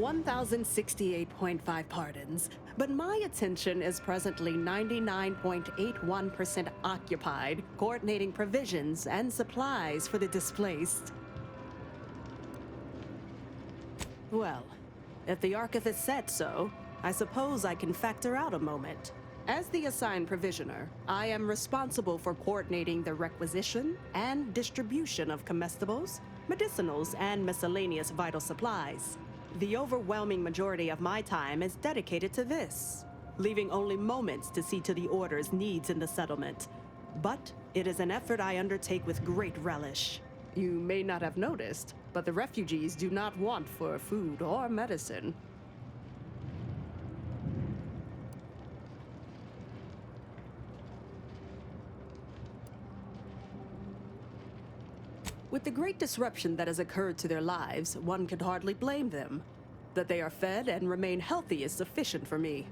1,068.5 pardons, but my attention is presently 99.81% occupied, coordinating provisions and supplies for the displaced. Well, if the archivist said so, I suppose I can factor out a moment. As the assigned provisioner, I am responsible for coordinating the requisition and distribution of comestibles, medicinals, and miscellaneous vital supplies. The overwhelming majority of my time is dedicated to this, leaving only moments to see to the Order's needs in the settlement. But it is an effort I undertake with great relish. You may not have noticed, but the refugees do not want for food or medicine. With the great disruption that has occurred to their lives, one could hardly blame them. That they are fed and remain healthy is sufficient for me.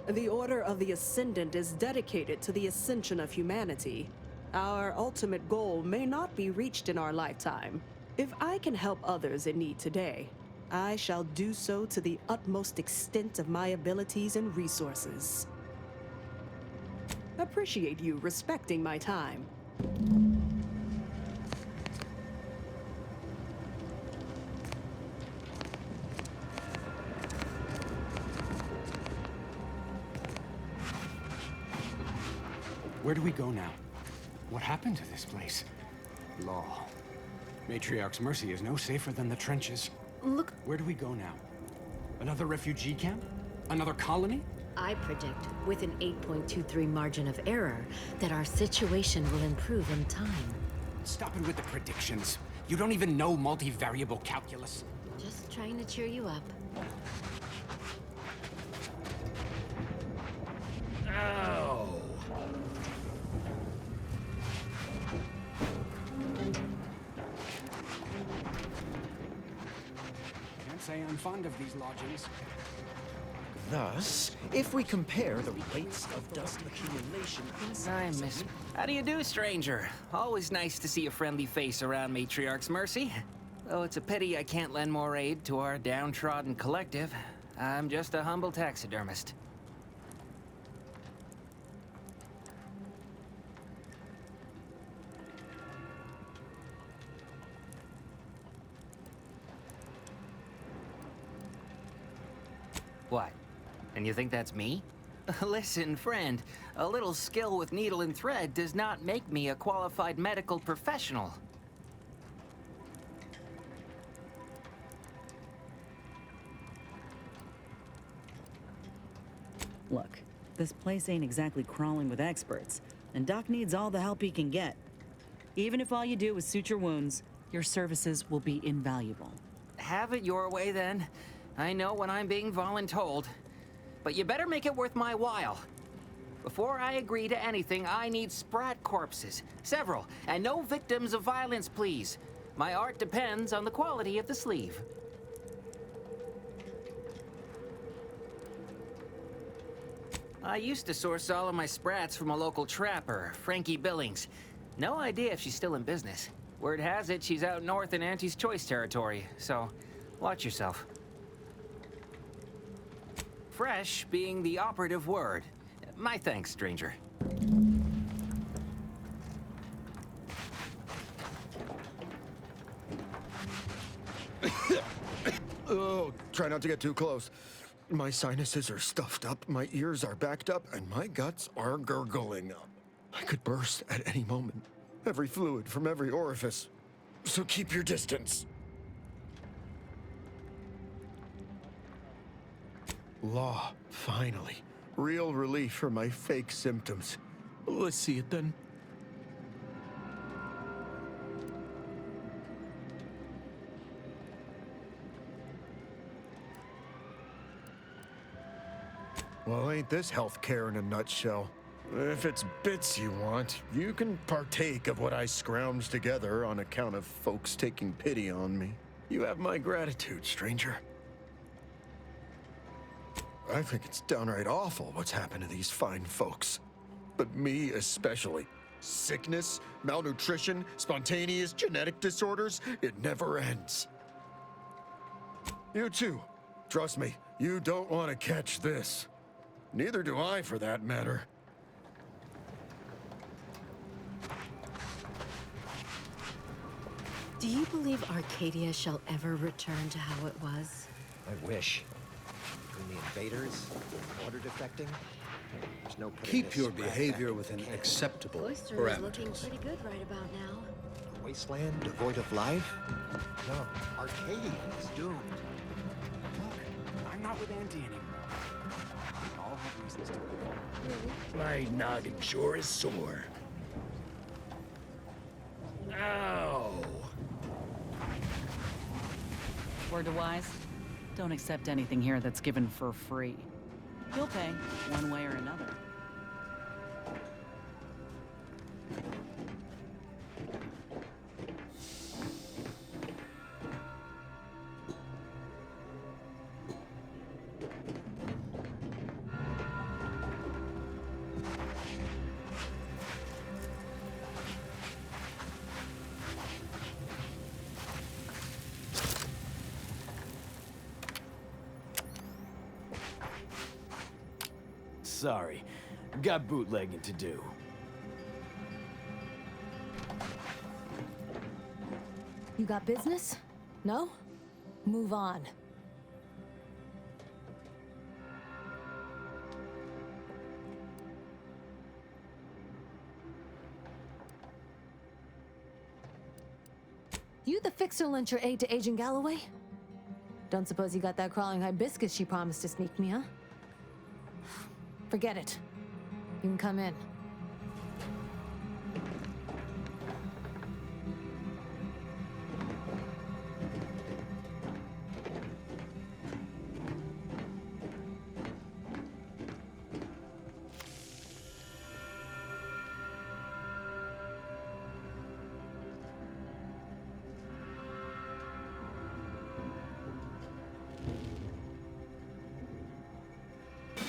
The Order of the Ascendant is dedicated to the ascension of humanity. Our ultimate goal may not be reached in our lifetime. If I can help others in need today, I shall do so to the utmost extent of my abilities and resources. Appreciate you respecting my time. Where do we go now? What happened to this place? Law. Matriarch's Mercy is no safer than the trenches. Look, Where do we go now? Another refugee camp? Another colony? I predict, with an 8.23 margin of error, that our situation will improve in time. Stop it with the predictions. You don't even know multivariable calculus. Just trying to cheer you up. Oh. Can't say I'm fond of these lodgings. Thus, if we compare the rates of dust accumulation I miss... How do you do, stranger? Always nice to see a friendly face around Matriarch's Mercy. Though it's a pity I can't lend more aid to our downtrodden collective. I'm just a humble taxidermist. What? And you think that's me? Listen, friend, a little skill with needle and thread does not make me a qualified medical professional. Look, this place ain't exactly crawling with experts, and Doc needs all the help he can get. Even if all you do is suture wounds, your services will be invaluable. Have it your way, then. I know when I'm being voluntold. But you better make it worth my while. Before I agree to anything, I need sprat corpses. Several. And no victims of violence, please. My art depends on the quality of the sleeve. I used to source all of my sprats from a local trapper, Frankie Billings. No idea if she's still in business. Word has it she's out north in Auntie's Choice territory, so watch yourself. Fresh being the operative word. My thanks, stranger. Oh, try not to get too close. My sinuses are stuffed up, my ears are backed up, and my guts are gurgling. I could burst at any moment. Every fluid from every orifice. So keep your distance. Law, finally. Real relief for my fake symptoms. Let's see it then. Well, ain't this healthcare in a nutshell? If it's bits you want, you can partake of what I scrounged together on account of folks taking pity on me. You have my gratitude, stranger. I think it's downright awful what's happened to these fine folks. But me especially. Sickness, malnutrition, spontaneous genetic disorders, it never ends. You too. Trust me, you don't want to catch this. Neither do I, for that matter. Do you believe Arcadia shall ever return to how it was? I wish. Between the invaders, water defecting, there's no putting Keep this your rat back behavior in within the can. acceptable Cloister is looking parameters. pretty good right about now. A wasteland devoid of life? No, Arcadia is doomed. Look, I'm not with Auntie anymore. We all have reasons to. My noggin sure is sore. Ow! Word to wise, don't accept anything here that's given for free. You'll pay, one way or another. Sorry, got bootlegging to do. You got business? No? Move on. You the fixer lent your aid to Agent Galloway? Don't suppose you got that crawling hibiscus she promised to sneak me, huh? Forget it. You can come in.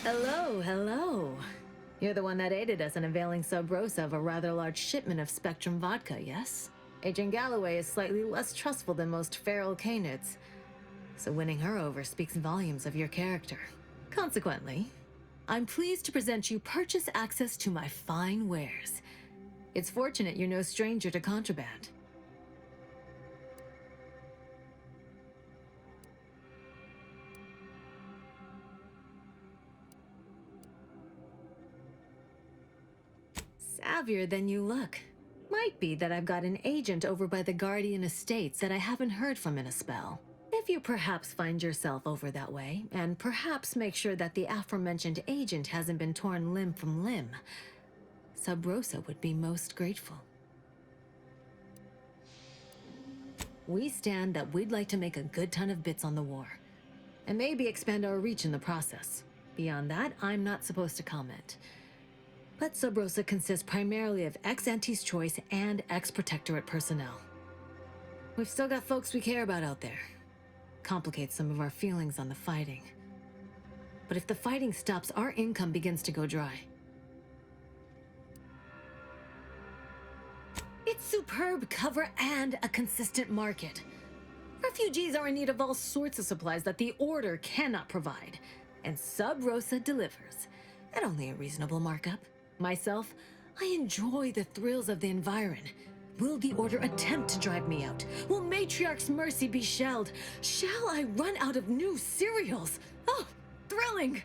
Hello, hello. You're the one that aided us in availing Sub Rosa of a rather large shipment of Spectrum vodka, yes? Agent Galloway is slightly less trustful than most feral canids, so winning her over speaks volumes of your character. Consequently, I'm pleased to present you purchase access to my fine wares. It's fortunate you're no stranger to contraband. Savvier than you look. Might be that I've got an agent over by the Guardian Estates that I haven't heard from in a spell. If you perhaps find yourself over that way, and perhaps make sure that the aforementioned agent hasn't been torn limb from limb, Sub Rosa would be most grateful. We stand that we'd like to make a good ton of bits on the war, and maybe expand our reach in the process. Beyond that, I'm not supposed to comment. But Sub Rosa consists primarily of ex-Anti's Choice and ex-Protectorate personnel. We've still got folks we care about out there. Complicates some of our feelings on the fighting. But if the fighting stops, our income begins to go dry. It's superb cover and a consistent market. Refugees are in need of all sorts of supplies that the Order cannot provide, and Sub Rosa delivers, at only a reasonable markup. Myself, I enjoy the thrills of the environ. Will the Order attempt to drive me out? Will Matriarch's mercy be shelled? Shall I run out of new cereals? Oh, thrilling!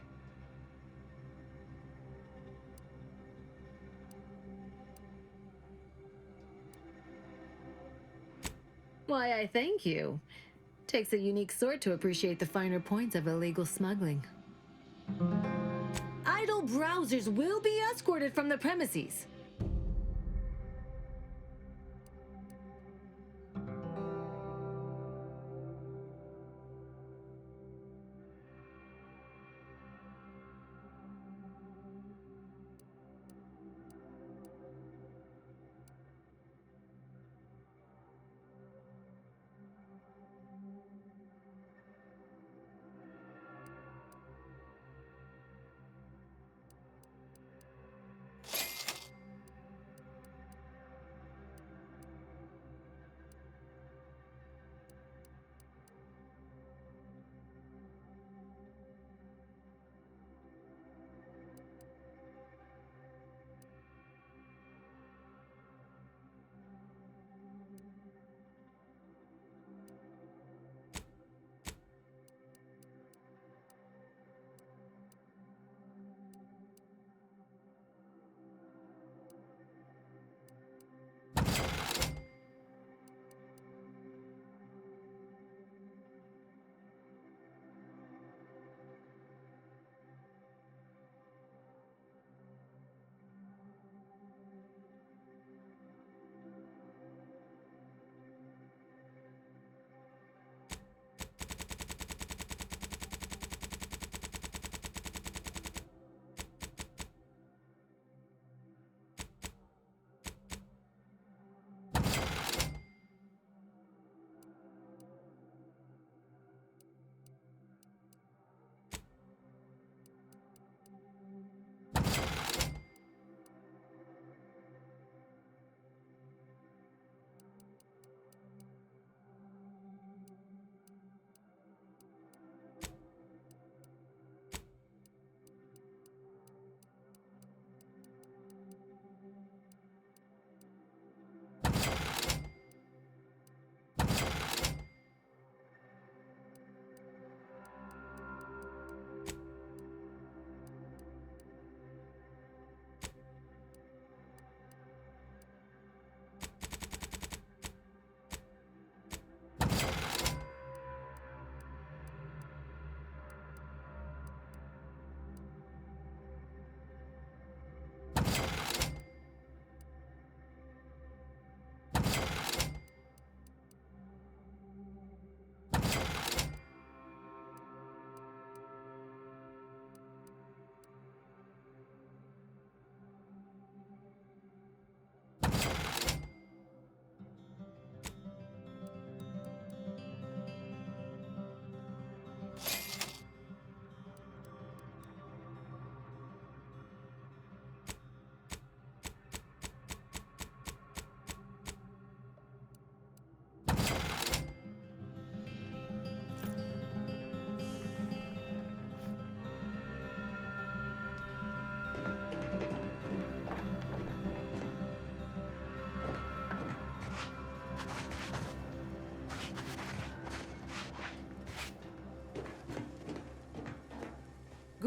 Why, I thank you. Takes a unique sort to appreciate the finer points of illegal smuggling. Idle browsers will be escorted from the premises.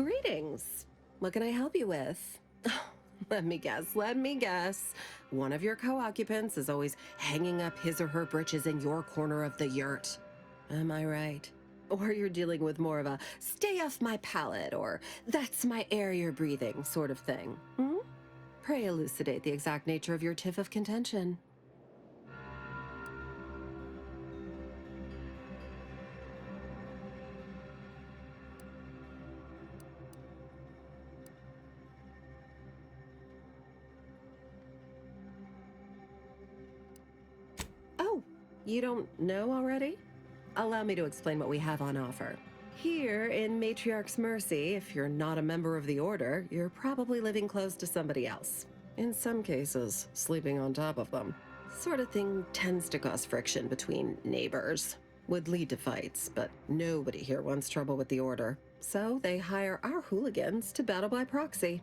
Greetings. What can I help you with? Let me guess. One of your co-occupants is always hanging up his or her britches in your corner of the yurt. Am I right? Or you're dealing with more of a stay off my palate or that's my air you're breathing sort of thing. Hmm? Pray elucidate the exact nature of your tiff of contention. Oh, you don't know already? Allow me to explain what we have on offer. Here in Matriarch's Mercy, if you're not a member of the Order, you're probably living close to somebody else. In some cases, sleeping on top of them. Sort of thing tends to cause friction between neighbors. Would lead to fights, but nobody here wants trouble with the Order. So they hire our hooligans to battle by proxy.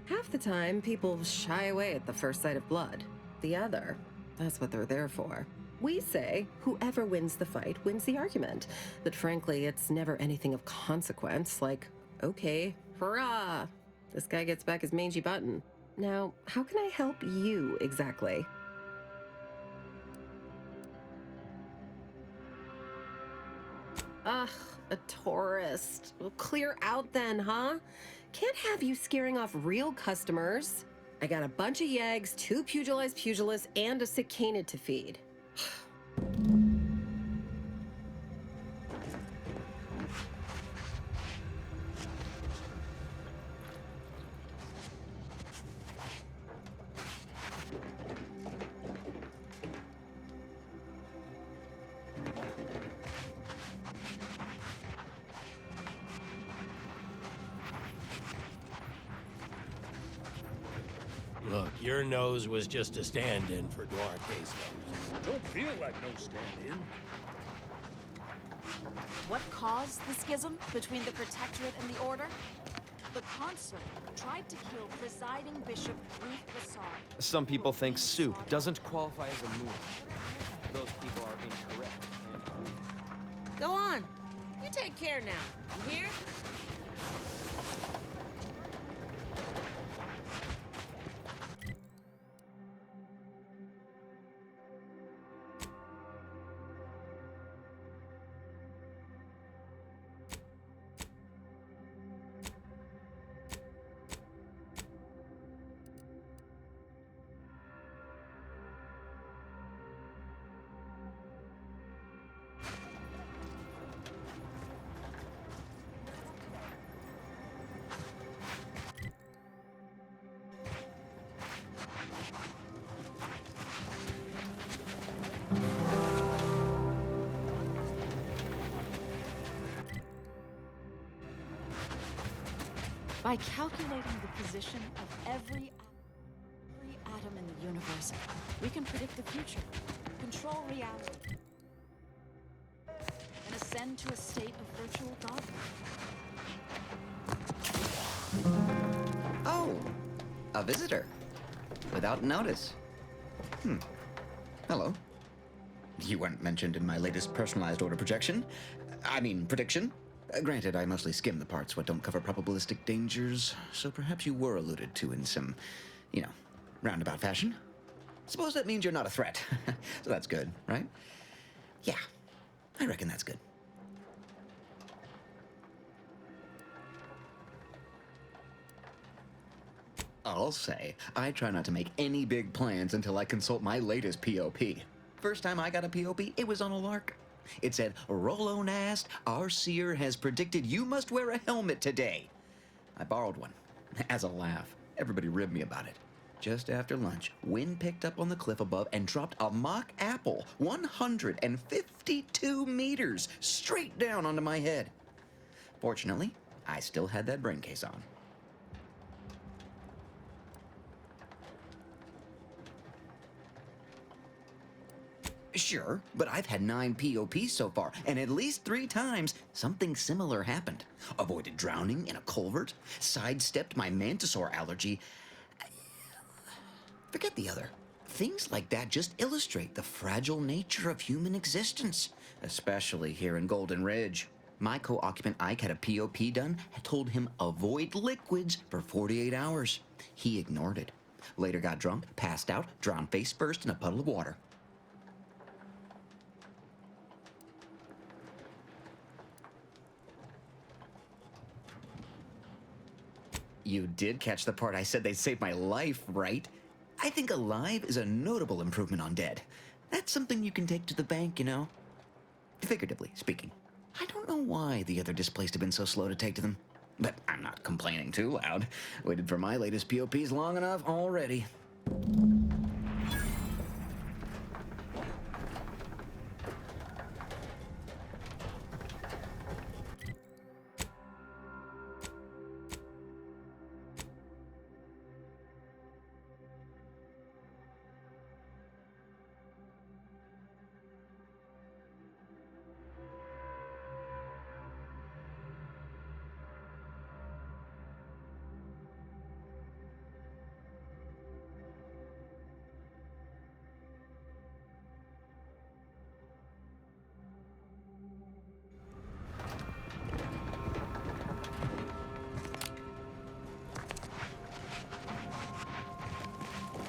Half the time, people shy away at the first sight of blood. The other, that's what they're there for. We say whoever wins the fight wins the argument. But frankly, it's never anything of consequence, like, okay, hurrah! This guy gets back his mangy button. Now, how can I help you exactly? Ugh, a tourist. Well, clear out then, huh? Can't have you scaring off real customers. I got a bunch of yeggs, 2 pugilized pugilists, and a cicada to feed. Look, your nose was just a stand-in for Duarte's nose. Don't feel like no stand-in. What caused the schism between the Protectorate and the Order? The Consort tried to kill presiding Bishop Ruth Lassard. Some people think soup doesn't qualify as a move. Those people are incorrect. Go on. You take care now. You hear? By calculating the position of every atom in the universe, we can predict the future, control reality, and ascend to a state of virtual godhood. Oh, a visitor. Without notice. Hello. You weren't mentioned in my latest personalized order projection. I mean, prediction. Granted, I mostly skim the parts what don't cover probabilistic dangers, so perhaps you were alluded to in some, roundabout fashion. Suppose that means you're not a threat. So that's good, right? Yeah, I reckon that's good. I'll say, I try not to make any big plans until I consult my latest POP. First time I got a POP, it was on a lark. It said, Rollo Nast, our seer has predicted you must wear a helmet today. I borrowed one. As a laugh, everybody ribbed me about it. Just after lunch, wind picked up on the cliff above and dropped a mock apple 152 meters straight down onto my head. Fortunately, I still had that brain case on. Sure, but I've had 9 POPs so far, and at least 3 times something similar happened. Avoided drowning in a culvert, sidestepped my mantisaur allergy. Forget the other. Things like that just illustrate the fragile nature of human existence, especially here in Golden Ridge. My co-occupant Ike had a POP done and told him avoid liquids for 48 hours. He ignored it. Later got drunk, passed out, drowned face first in a puddle of water. You did catch the part I said they saved my life, right? I think alive is a notable improvement on dead. That's something you can take to the bank, you know? Figuratively speaking. I don't know why the other displaced have been so slow to take to them. But I'm not complaining too loud. Waited for my latest POPs long enough already.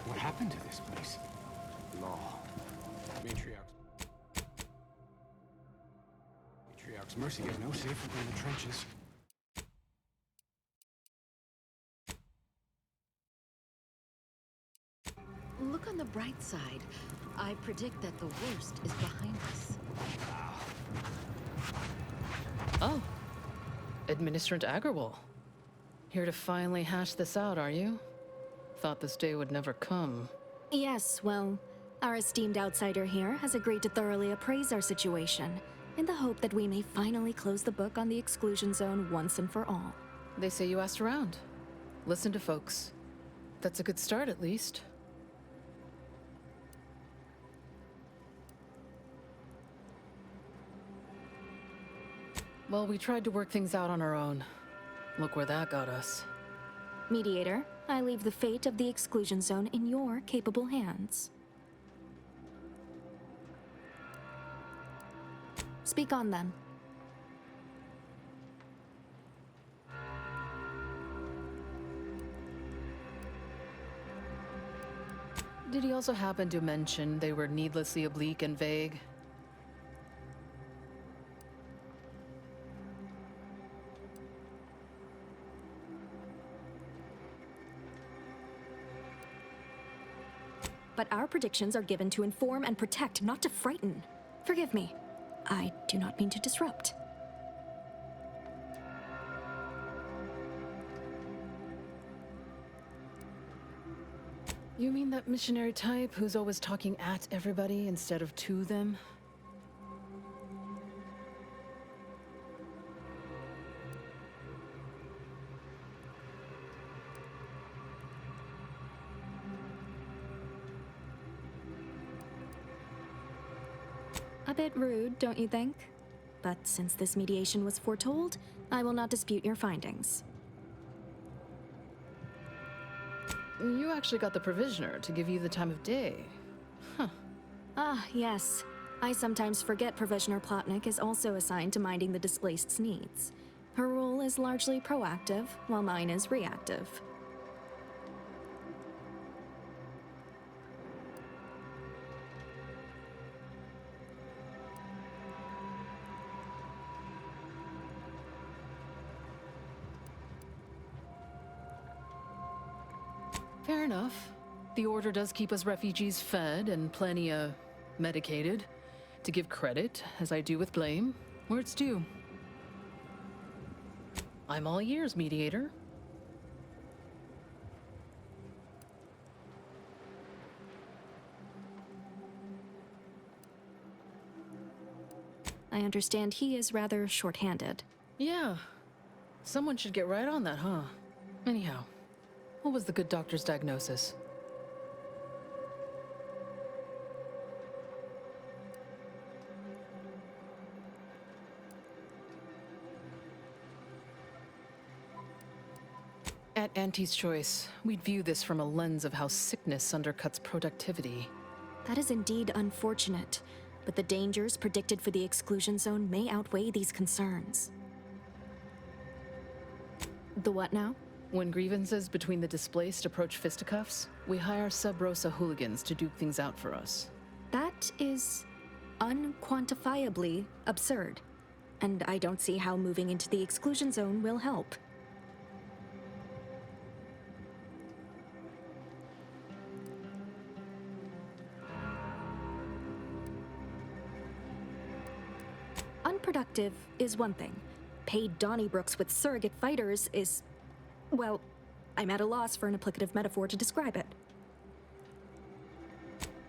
What happened to this place? Law. Matriarch's Mercy is no safer than the trenches. Look on the bright side. I predict that the worst is behind us. Oh. Administrant Agarwal. Here to finally hash this out, are you? Thought this day would never come. Yes, well, our esteemed outsider here has agreed to thoroughly appraise our situation, in the hope that we may finally close the book on the exclusion zone once and for all. They say you asked around. Listen to folks. That's a good start, at least. Well, we tried to work things out on our own. Look where that got us. Mediator, I leave the fate of the exclusion zone in your capable hands. Speak on, then. Did he also happen to mention they were needlessly oblique and vague? But our predictions are given to inform and protect, not to frighten. Forgive me. I do not mean to disrupt. You mean that missionary type who's always talking at everybody instead of to them? A bit rude, don't you think? But since this mediation was foretold, I will not dispute your findings. You actually got the Provisioner to give you the time of day. Huh. Ah, yes. I sometimes forget Provisioner Plotnik is also assigned to minding the displaced's needs. Her role is largely proactive, while mine is reactive. Fair enough. The Order does keep us refugees fed and plenty, medicated. To give credit, as I do with blame, where it's due. I'm all ears, Mediator. I understand he is rather short-handed. Yeah. Someone should get right on that, huh? Anyhow, what was the good doctor's diagnosis? At Auntie's choice, we'd view this from a lens of how sickness undercuts productivity. That is indeed unfortunate, but the dangers predicted for the exclusion zone may outweigh these concerns. The what now? When grievances between the displaced approach fisticuffs, we hire Sub Rosa hooligans to duke things out for us. That is unquantifiably absurd, and I don't see how moving into the exclusion zone will help. Unproductive is one thing. Paid Donnybrooks with surrogate fighters is... well, I'm at a loss for an applicative metaphor to describe it.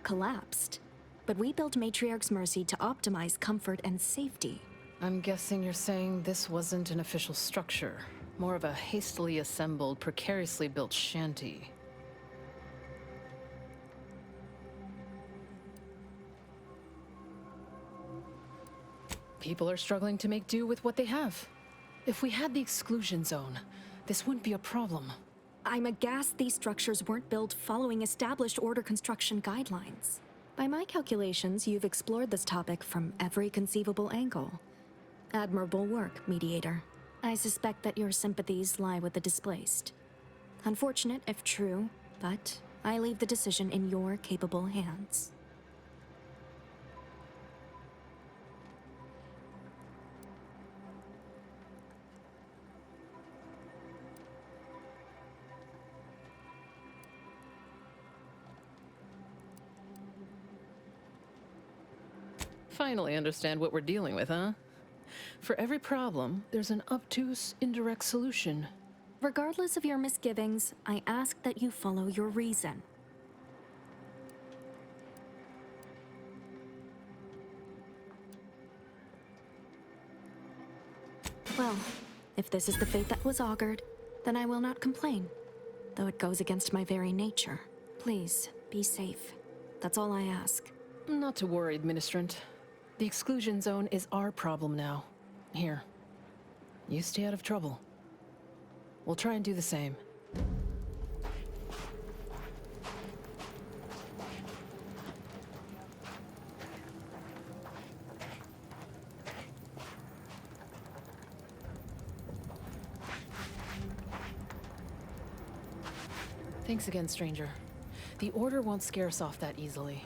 Collapsed. But we built Matriarch's Mercy to optimize comfort and safety. I'm guessing you're saying this wasn't an official structure, more of a hastily assembled, precariously built shanty. People are struggling to make do with what they have. If we had the exclusion zone, this wouldn't be a problem. I'm aghast these structures weren't built following established order construction guidelines. By my calculations, you've explored this topic from every conceivable angle. Admirable work, Mediator. I suspect that your sympathies lie with the displaced. Unfortunate if true, but I leave the decision in your capable hands. Finally understand what we're dealing with, huh? For every problem, there's an obtuse, indirect solution. Regardless of your misgivings, I ask that you follow your reason. Well, if this is the fate that was augured, then I will not complain, though it goes against my very nature. Please, be safe. That's all I ask. Not to worry, Administrant. The exclusion zone is our problem now. Here, you stay out of trouble. We'll try and do the same. Thanks again, stranger. The Order won't scare us off that easily.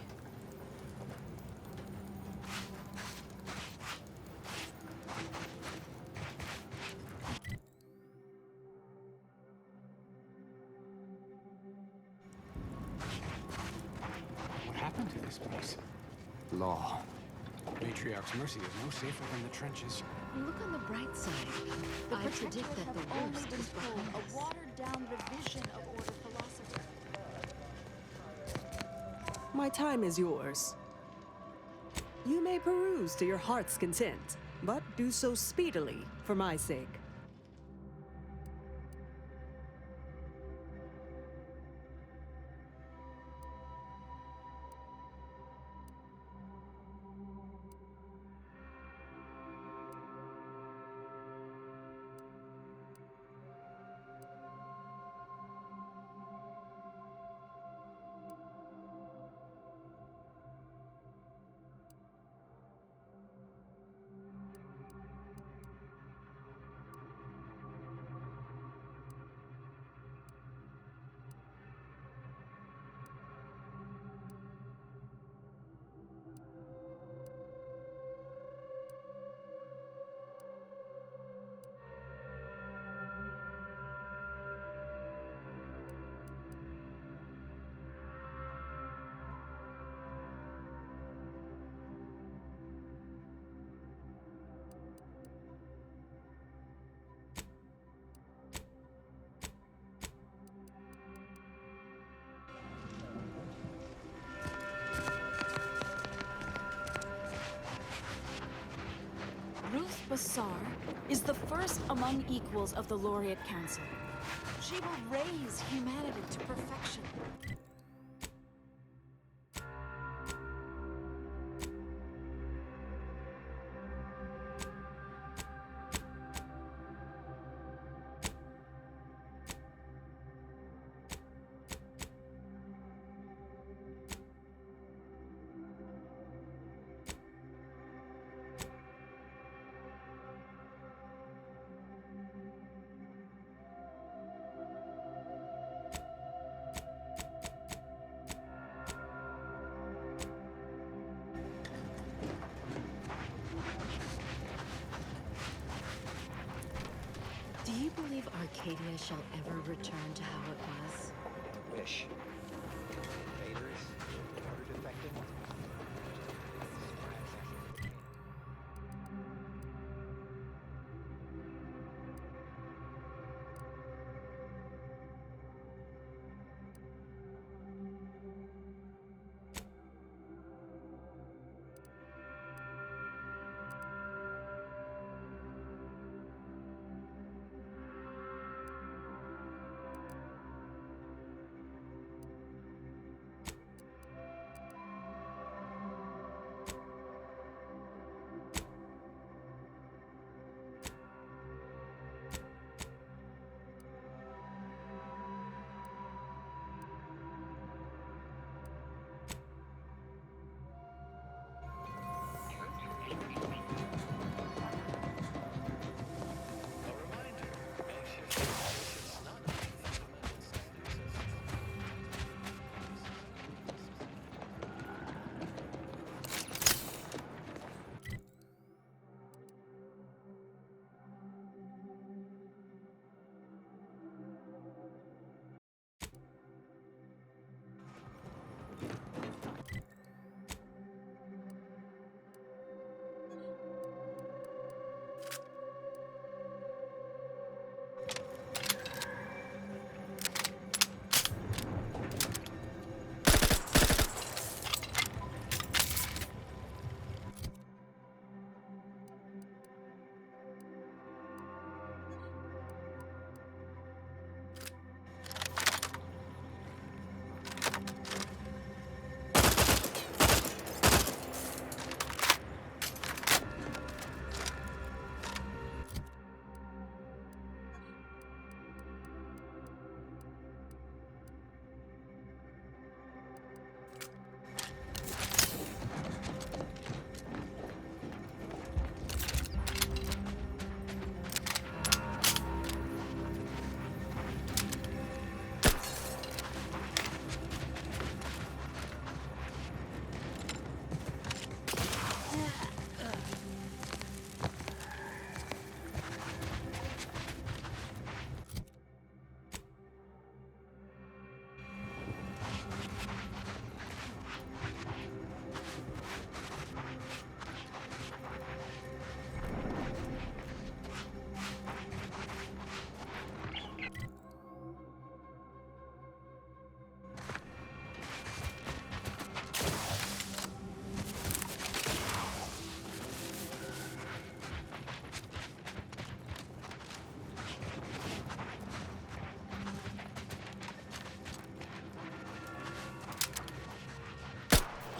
What happened to this place? Law. Matriarch's Mercy is no safer than the trenches. Look on the bright side. I predict that the worst is behind us. A watered-down revision of Order philosophy. My time is yours. You may peruse to your heart's content, but do so speedily for my sake. Ruth Bassar is the first among equals of the Laureate Council. She will raise humanity to perfection. shall ever return to how it was. Wish. Invaders, order defecting.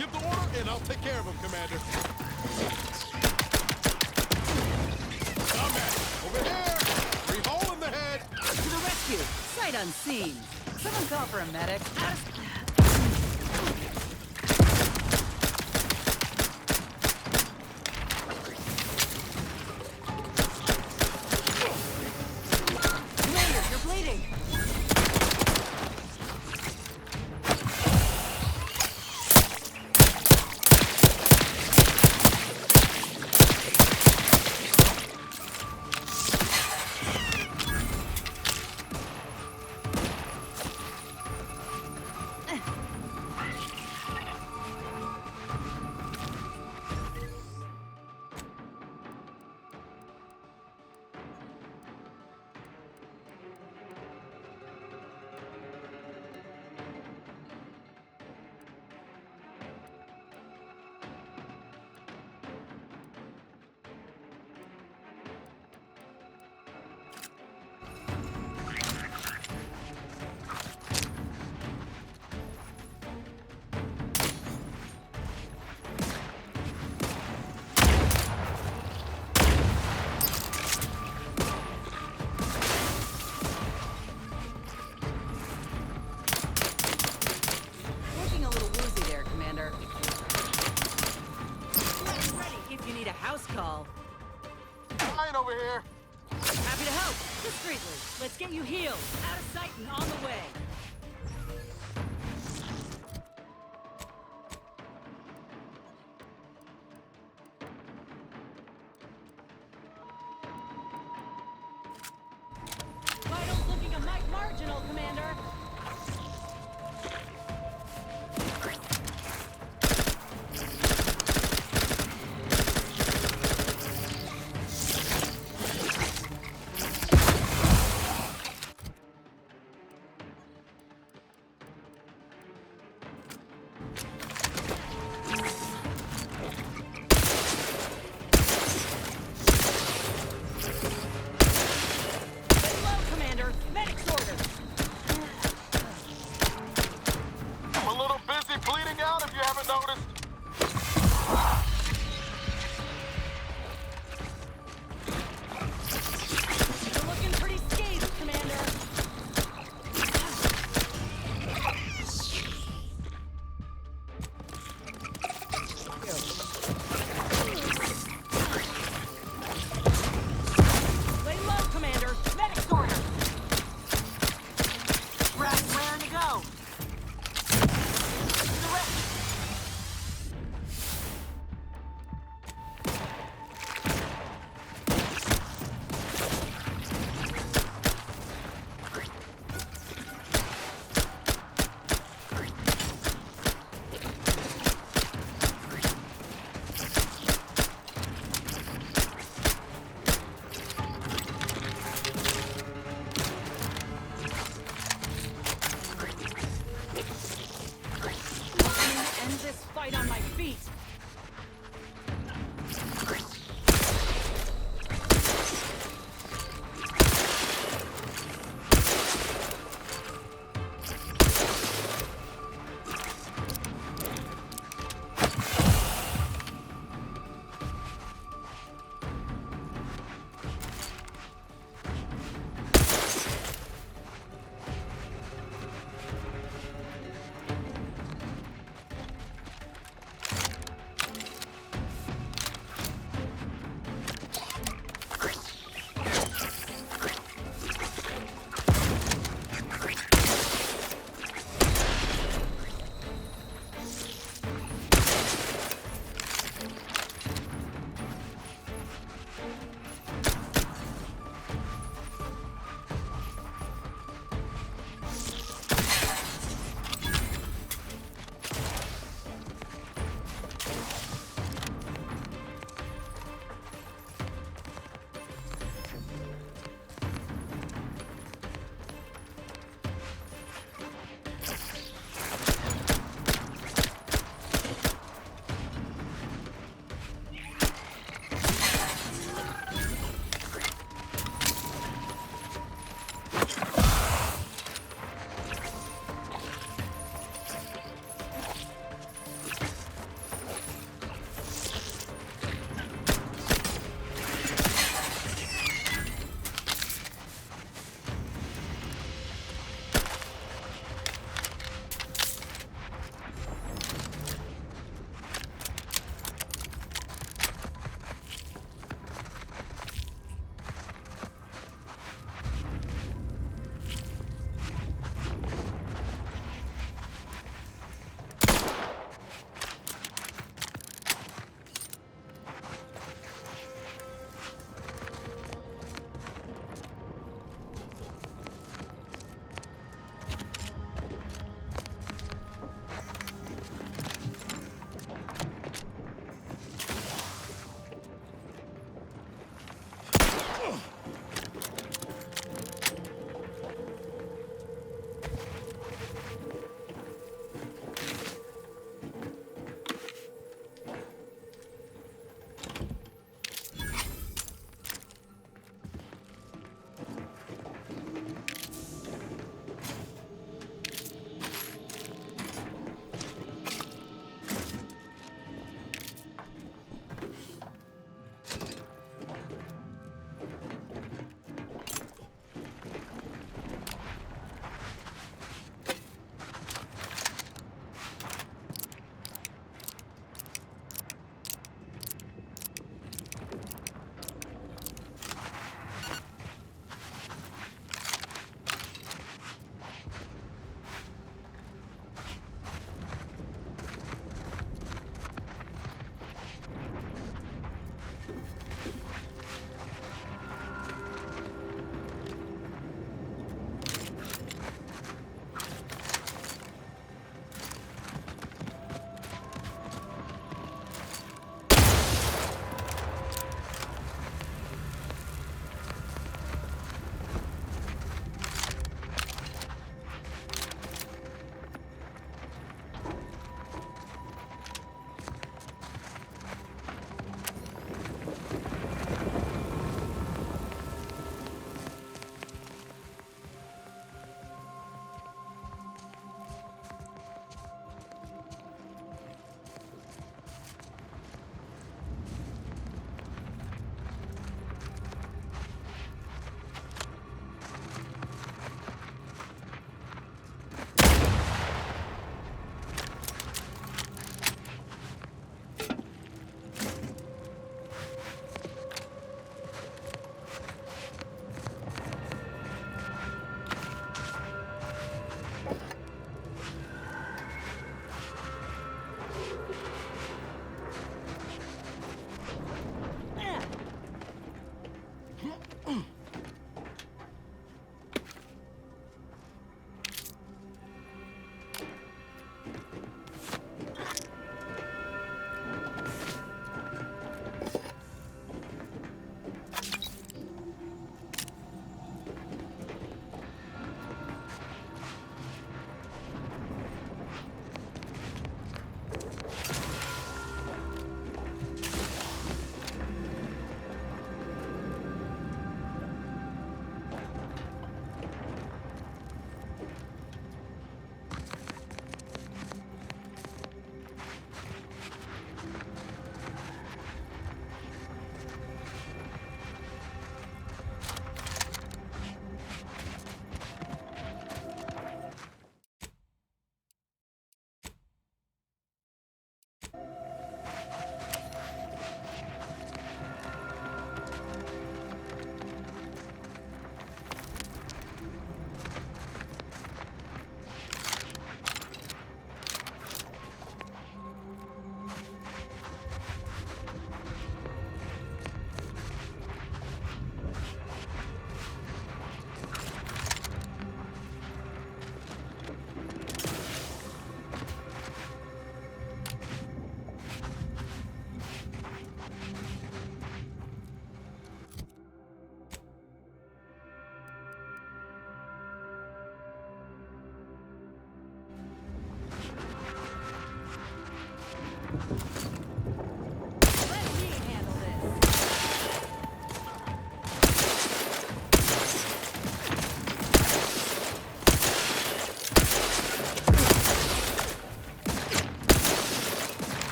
Give the order, and I'll take care of him, Commander. Combat! Over here! Free hole in the head! To the rescue! Sight unseen! Someone call for a medic. Commander, you're bleeding! call. Fine over here. Happy to help. Discreetly. Let's get you healed. Out of sight and on the way. Vitals looking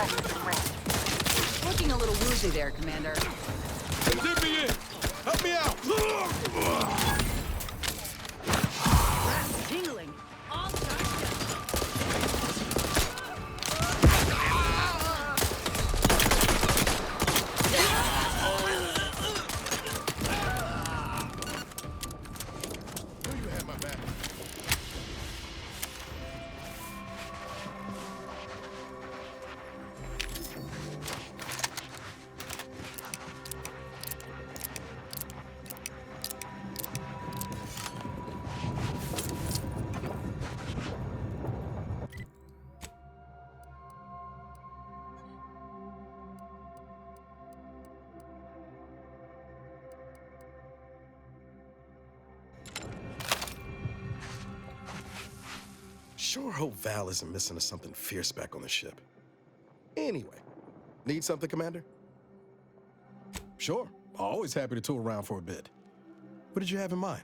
presence in range. Looking a little woozy there, Commander. Zip me in! Help me out! Tingling. All You have my back. Sure hope Val isn't missing to something fierce back on the ship. Anyway, need something, Commander? Sure. Always happy to tool around for a bit. What did you have in mind?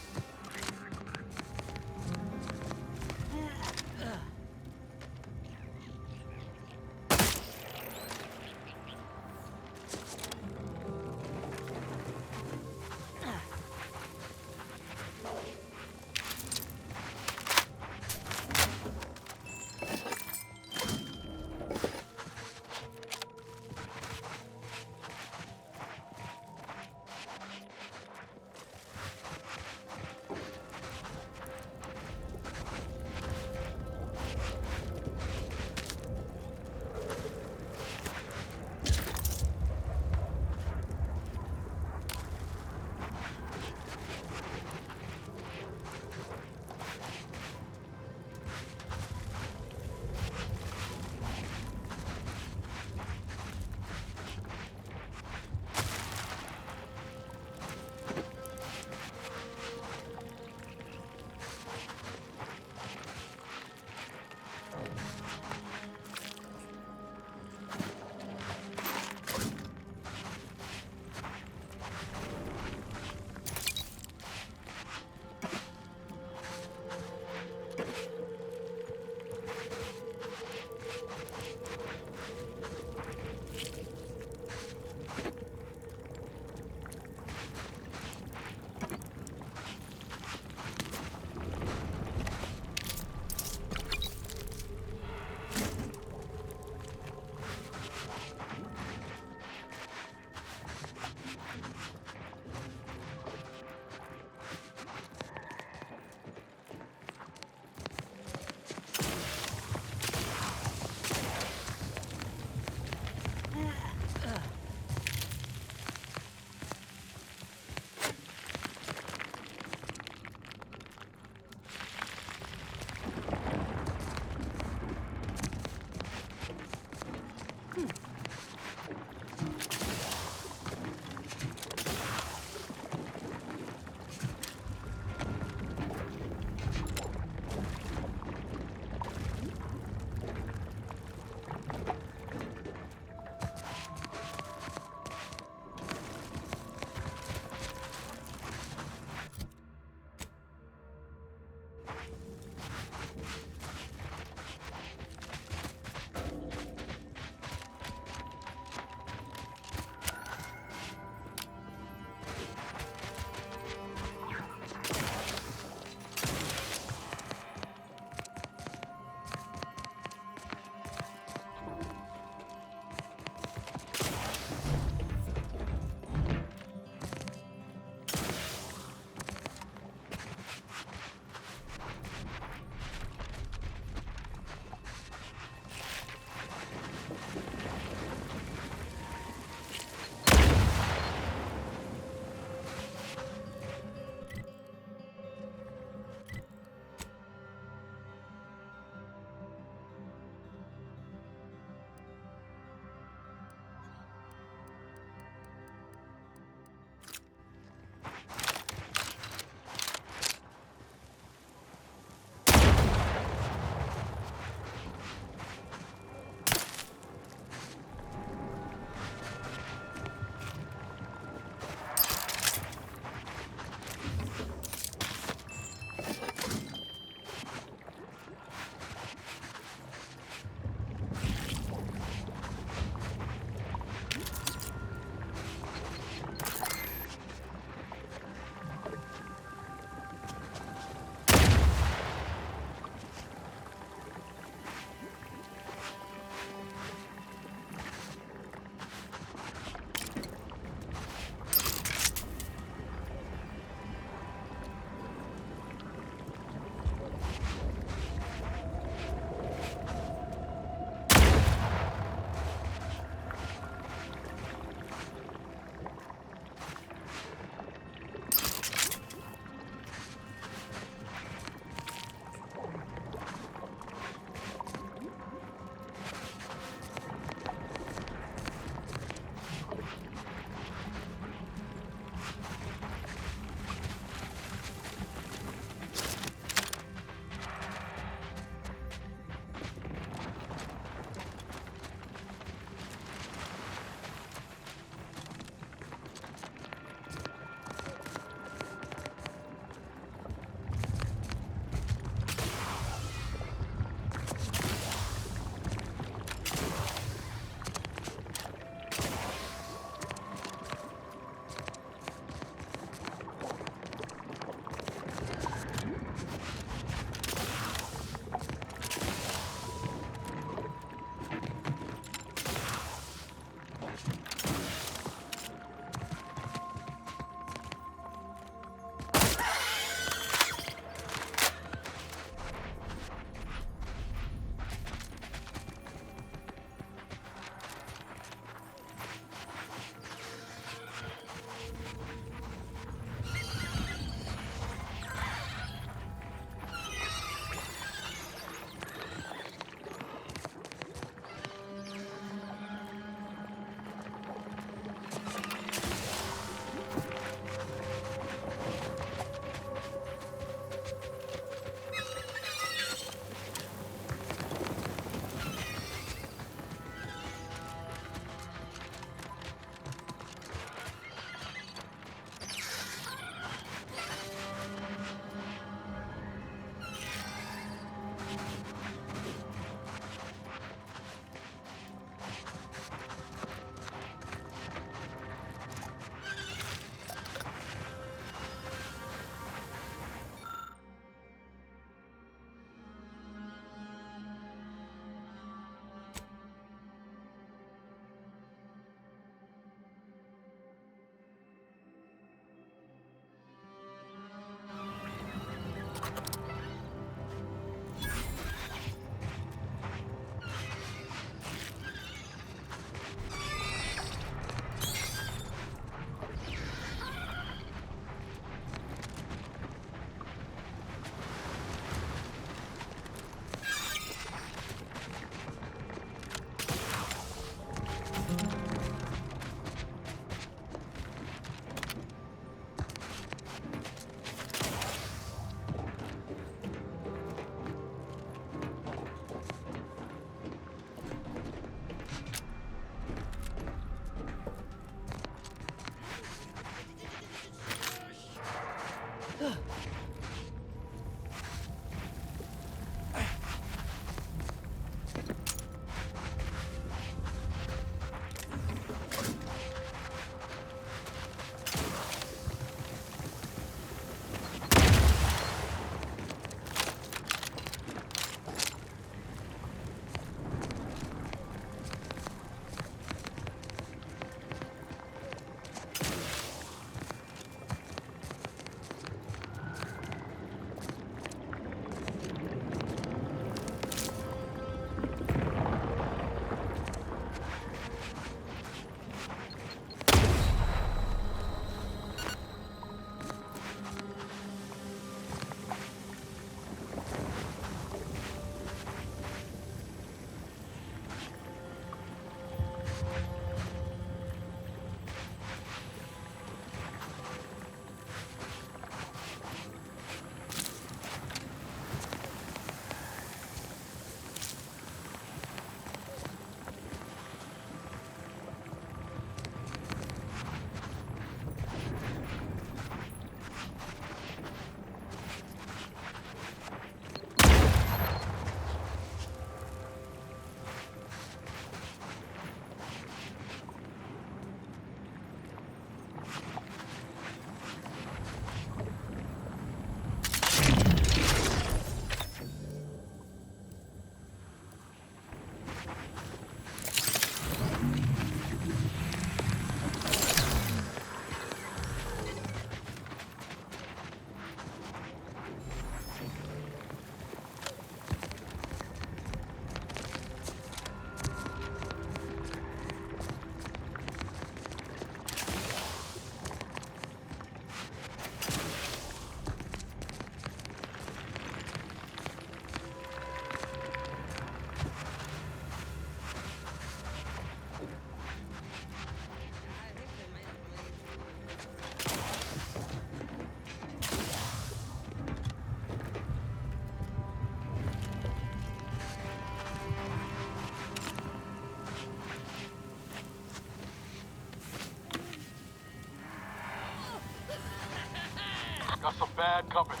Got some bad company.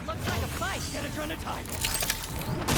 Looks like a fight. Get a turn of time.